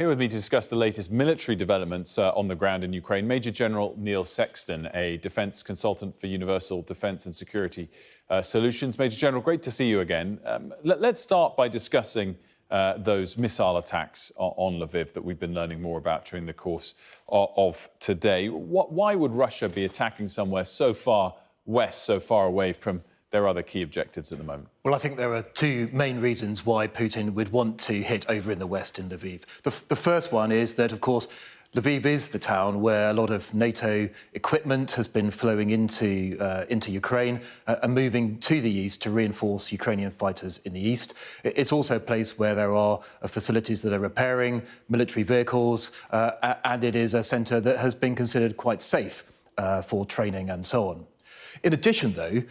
Here with me to discuss the latest military developments on the ground in Ukraine, Major General Neil Sexton, a defence consultant for Universal Defence and Security Solutions. Major General, great to see you again. Let's start by discussing those missile attacks on Lviv that we've been learning more about during the course of today. Why would Russia be attacking somewhere so far west, so far away from their other key objectives at the moment? Well, I think there are two main reasons why Putin would want to hit over in the west in Lviv. The first one is that, of course, Lviv is the town where a lot of NATO equipment has been flowing into Ukraine and moving to the east to reinforce Ukrainian fighters in the east. It's also a place where there are facilities that are repairing military vehicles, and it is a centre that has been considered quite safe for training and so on. In addition, though,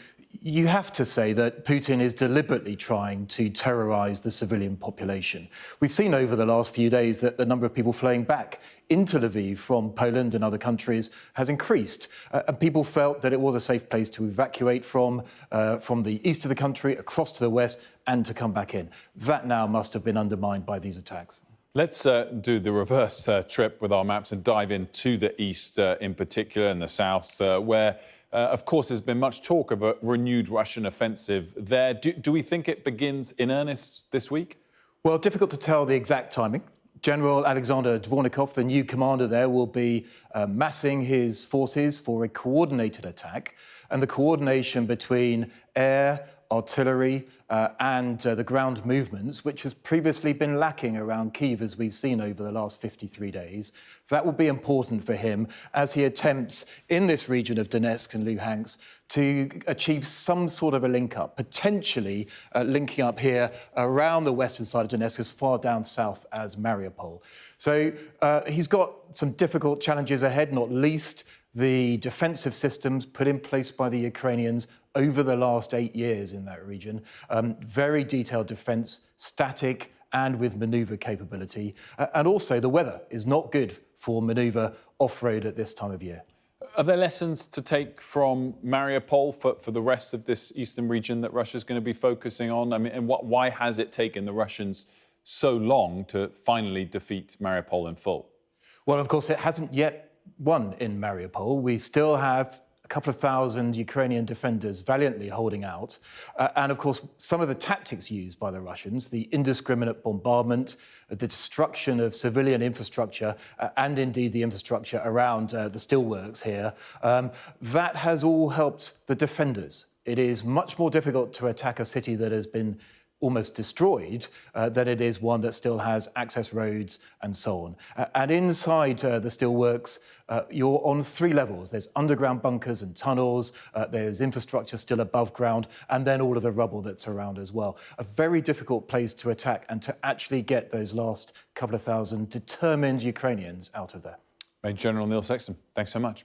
you have to say that Putin is deliberately trying to terrorise the civilian population. We've seen over the last few days that the number of people flowing back into Lviv from Poland and other countries has increased. And people felt that it was a safe place to evacuate from the east of the country, across to the west, and to come back in. That now must have been undermined by these attacks. Let's do the reverse trip with our maps and dive into the east in particular, and the south, where of course, there's been much talk of a renewed Russian offensive there. Do we think it begins in earnest this week? Well, difficult to tell the exact timing. General Alexander Dvornikov, the new commander there, will be massing his forces for a coordinated attack. And the coordination between air, artillery and the ground movements, which has previously been lacking around Kyiv, as we've seen over the last 53 days. That will be important for him as he attempts in this region of Donetsk and Luhansk to achieve some sort of a link-up, potentially linking up here around the western side of Donetsk as far down south as Mariupol. So he's got some difficult challenges ahead, not least the defensive systems put in place by the Ukrainians over the last 8 years in that region. Very detailed defence, static and with manoeuvre capability. And also the weather is not good for manoeuvre off-road at this time of year. Are there lessons to take from Mariupol for the rest of this eastern region that Russia's going to be focusing on? I mean, and why has it taken the Russians so long to finally defeat Mariupol in full? Well, of course, it hasn't yet won in Mariupol. We still have a couple of thousand Ukrainian defenders valiantly holding out. And of course, some of the tactics used by the Russians, the indiscriminate bombardment, the destruction of civilian infrastructure, and indeed the infrastructure around the steelworks here, that has all helped the defenders. It is much more difficult to attack a city that has been almost destroyed than it is one that still has access roads and so on. And inside the steelworks, you're on 3 levels. There's underground bunkers and tunnels, there's infrastructure still above ground, and then all of the rubble that's around as well. A very difficult place to attack and to actually get those last couple of thousand determined Ukrainians out of there. Major General Neil Sexton, thanks so much.